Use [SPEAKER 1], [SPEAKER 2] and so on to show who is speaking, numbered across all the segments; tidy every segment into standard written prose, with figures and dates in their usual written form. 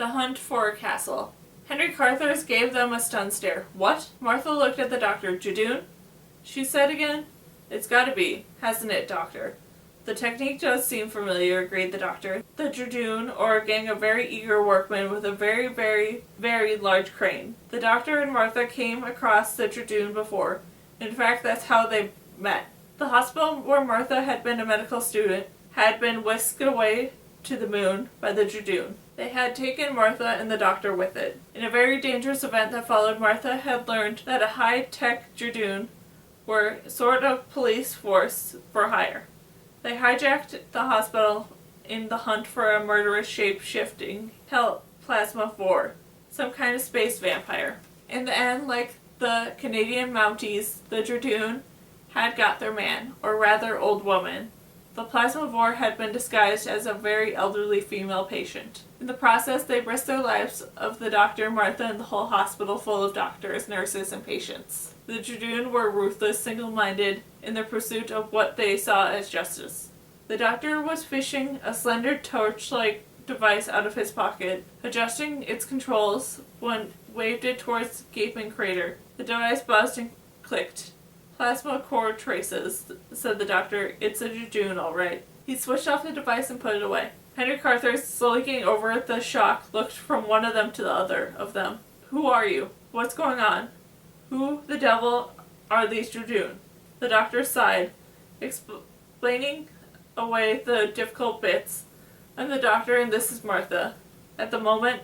[SPEAKER 1] The hunt for a castle. Henry Carthers gave them a stunned stare. What? Martha looked at the doctor. Judoon? She said again. It's gotta be, hasn't it, doctor? The technique does seem familiar, agreed the doctor. The Judoon, or a gang of very eager workmen with a very, very, very large crane. The doctor and Martha came across the Judoon before. In fact, that's how they met. The hospital where Martha had been a medical student had been whisked away to the moon by the Judoon. They had taken Martha and the doctor with it. In a very dangerous event that followed, Martha had learned that a high-tech Judoon were sort of police force for hire. They hijacked the hospital in the hunt for a murderous shape-shifting plasmavore, some kind of space vampire. In the end, like the Canadian Mounties, the Judoon had got their man, or rather old woman. The plasmavore had been disguised as a very elderly female patient. In the process, they risked their lives of the doctor, Martha, and the whole hospital full of doctors, nurses, and patients. The Judoon were ruthless, single-minded in their pursuit of what they saw as justice. The doctor was fishing a slender torch-like device out of his pocket, adjusting its controls when waved it towards the gaping crater. The device buzzed and clicked. Plasma core traces, said the doctor. It's a Judoon, all right. He switched off the device and put it away. Henry Carthers, slowly getting over the shock, looked from one of them to the other of them. Who are you? What's going on? Who the devil are these Judoon? The doctor sighed, explaining away the difficult bits. I'm the doctor and this is Martha. At the moment,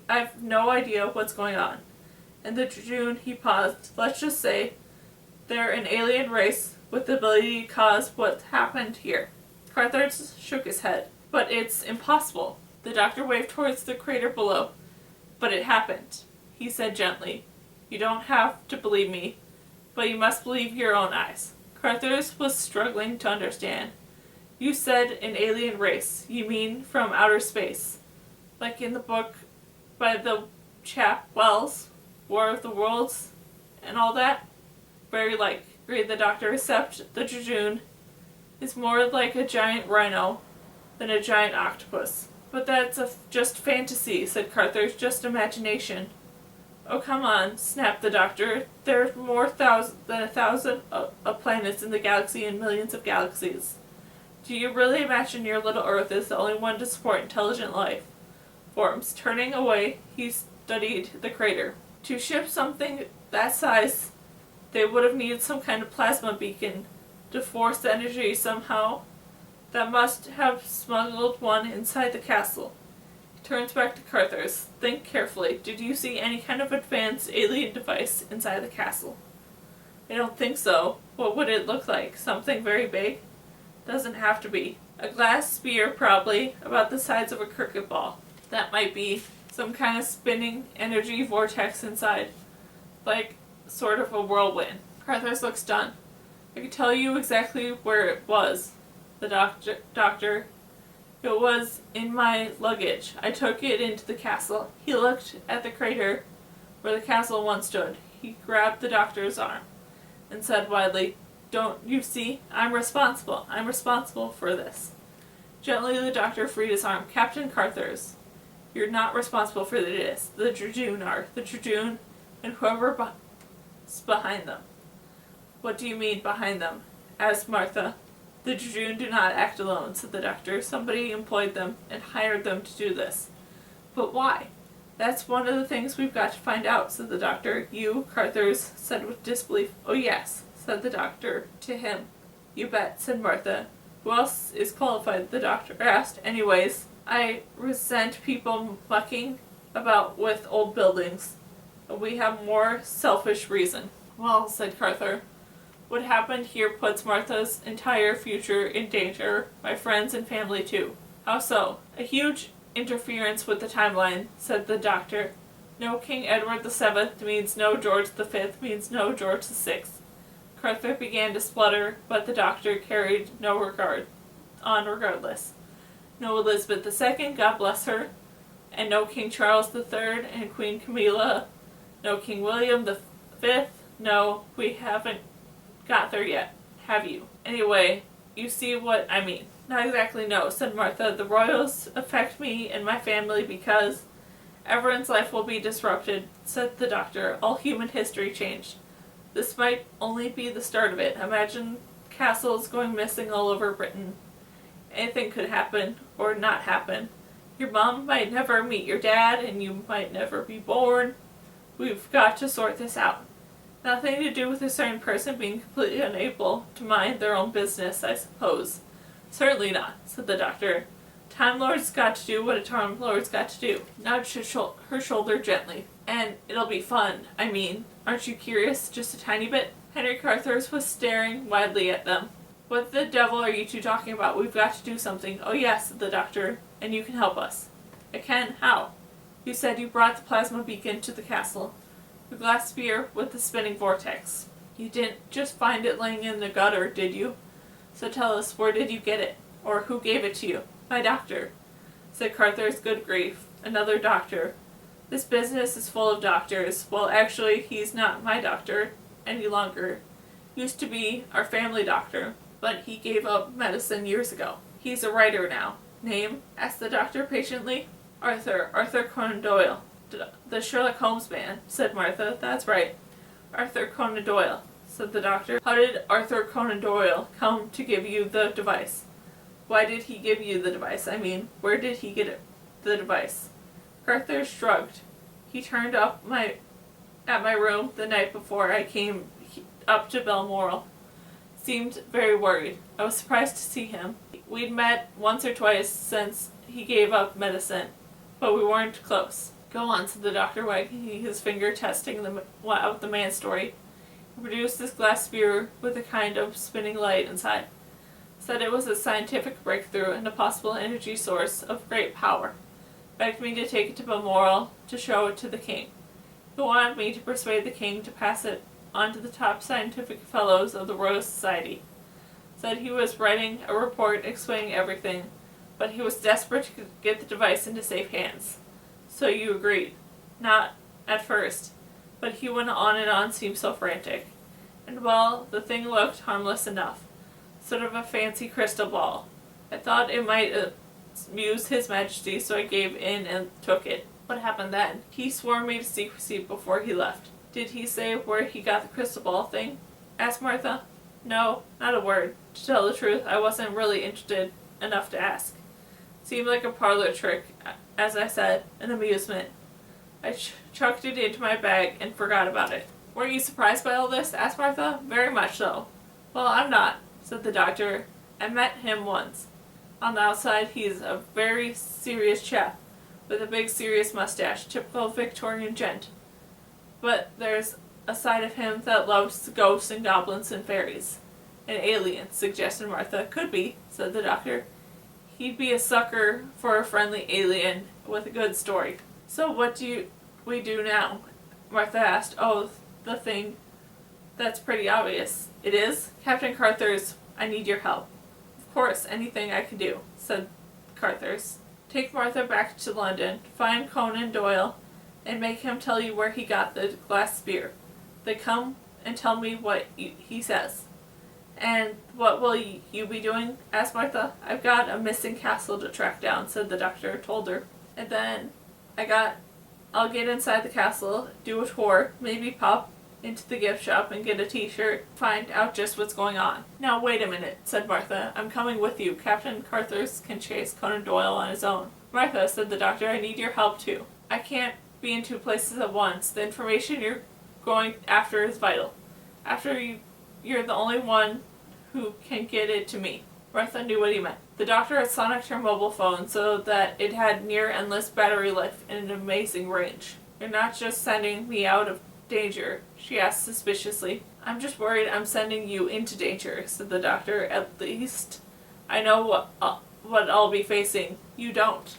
[SPEAKER 1] I've no idea what's going on. And the Judoon, he paused. Let's just say they're an alien race with the ability to cause what happened here. Carthers shook his head. But it's impossible. The doctor waved towards the crater below. But it happened, he said gently. You don't have to believe me, but you must believe your own eyes. Carthers was struggling to understand. You said an alien race. You mean from outer space. Like in the book by the chap Wells, War of the Worlds, and all that? Very like, agreed the doctor, except the Judoon is more like a giant rhino than a giant octopus. But that's just fantasy, said Carthers, just imagination. Oh, come on, snapped the doctor. There are more than 1,000 planets in the galaxy and millions of galaxies. Do you really imagine your little Earth is the only one to support intelligent life forms? Turning away, he studied the crater. To ship something that size, they would have needed some kind of plasma beacon to force the energy somehow. That must have smuggled one inside the castle. He turns back to Carthers. Think carefully. Did you see any kind of advanced alien device inside the castle? I don't think so. What would it look like? Something very big? Doesn't have to be. A glass sphere, probably, about the size of a cricket ball. That might be some kind of spinning energy vortex inside. Like, sort of a whirlwind. Carthers looked stunned. I could tell you exactly where it was. The doctor. It was in my luggage. I took it into the castle. He looked at the crater where the castle once stood. He grabbed the doctor's arm and said wildly, Don't you see? I'm responsible. I'm responsible for this. Gently the doctor freed his arm. Captain Carthers, you're not responsible for this. The Judoon are. The Judoon and whoever's behind them. What do you mean, behind them? Asked Martha. The Judoon do not act alone, said the doctor. Somebody employed them and hired them to do this. But why? That's one of the things we've got to find out, said the doctor. You, Carthers, said with disbelief. Oh yes, said the doctor to him. You bet, said Martha. Who else is qualified? The doctor asked. Anyways, I resent people mucking about with old buildings. We have more selfish reason. Well, said Carthers. What happened here puts Martha's entire future in danger, my friends and family too. How so? A huge interference with the timeline, said the doctor. No King Edward VII means no George V means no George VI. Carthers began to splutter, but the doctor carried no regard on regardless. No Elizabeth II, God bless her, and no King Charles III and Queen Camilla, no King William V. No, we haven't got there yet, have you? Anyway, you see what I mean. Not exactly, no, said Martha. The royals affect me and my family because Everyone's life will be disrupted, said the doctor. All human history changed. This might only be the start of it. Imagine castles going missing all over Britain. Anything could happen, or not happen. Your mom might never meet your dad, and you might never be born. We've got to sort this out. Nothing to do with a certain person being completely unable to mind their own business, I suppose. Certainly not, said the doctor. Time Lord's got to do what a Time Lord's got to do. Nudged her shoulder gently. And it'll be fun. I mean, aren't you curious? Just a tiny bit? Henry Carthurs was staring widely at them. What the devil are you two talking about? We've got to do something. Oh yes, said the doctor, and you can help us. I can? How? You said you brought the plasma beacon to the castle. The glass sphere with the spinning vortex. You didn't just find it laying in the gutter, did you? So tell us, where did you get it? Or who gave it to you? My doctor, said Carthurs. Good grief. Another doctor. This business is full of doctors. Well, actually, he's not my doctor any longer. Used to be our family doctor, but he gave up medicine years ago. He's a writer now. Name? Asked the doctor patiently. Arthur Conan Doyle. The Sherlock Holmes man, said Martha. That's right. Arthur Conan Doyle, said the doctor. How did Arthur Conan Doyle come to give you the device? Why did he give you the device? I mean, where did he get the device? Carthur shrugged. He turned up at my room the night before I came up to Balmoral. Seemed very worried. I was surprised to see him. We'd met once or twice since he gave up medicine, but we weren't close. Go on, said the doctor, wagging his finger, testing out the man's story. He produced this glass sphere with a kind of spinning light inside. Said it was a scientific breakthrough and a possible energy source of great power. Begged me to take it to Balmoral to show it to the king. He wanted me to persuade the king to pass it on to the top scientific fellows of the Royal Society. Said he was writing a report explaining everything, but he was desperate to get the device into safe hands. So you agreed. Not at first, but he went on and on, seemed so frantic. And well, the thing looked harmless enough. Sort of a fancy crystal ball. I thought it might amuse His Majesty, so I gave in and took it. What happened then? He swore me to secrecy before he left. Did he say where he got the crystal ball thing? Asked Martha. No, not a word. To tell the truth, I wasn't really interested enough to ask. Seemed like a parlor trick, as I said, an amusement. I chucked it into my bag and forgot about it. Weren't you surprised by all this? Asked Martha. Very much so. Well, I'm not, said the doctor. I met him once. On the outside, he's a very serious chap, with a big serious mustache, typical Victorian gent. But there's a side of him that loves ghosts and goblins and fairies. An alien, suggested Martha. Could be, said the doctor. He'd be a sucker for a friendly alien with a good story. So what do we do now? Martha asked. Oh, the thing. That's pretty obvious. It is? Captain Carthurs, I need your help. Of course, anything I can do, said Carthurs. Take Martha back to London, find Conan Doyle, and make him tell you where he got the glass sphere. They come and tell me what he says. And what will you be doing? Asked Martha. I've got a missing castle to track down, said the doctor, told her. And then I'll get inside the castle, do a tour, maybe pop into the gift shop and get a t-shirt, find out just what's going on. Now wait a minute, said Martha. I'm coming with you. Captain Carthurs can chase Conan Doyle on his own. Martha, said the doctor, I need your help too. I can't be in two places at once. The information you're going after is vital. You're the only one who can get it to me. Martha knew what he meant. The doctor had sonicked her mobile phone so that it had near endless battery life and an amazing range. You're not just sending me out of danger, she asked suspiciously. I'm just worried I'm sending you into danger, said the doctor. At least I know what I'll be facing. You don't.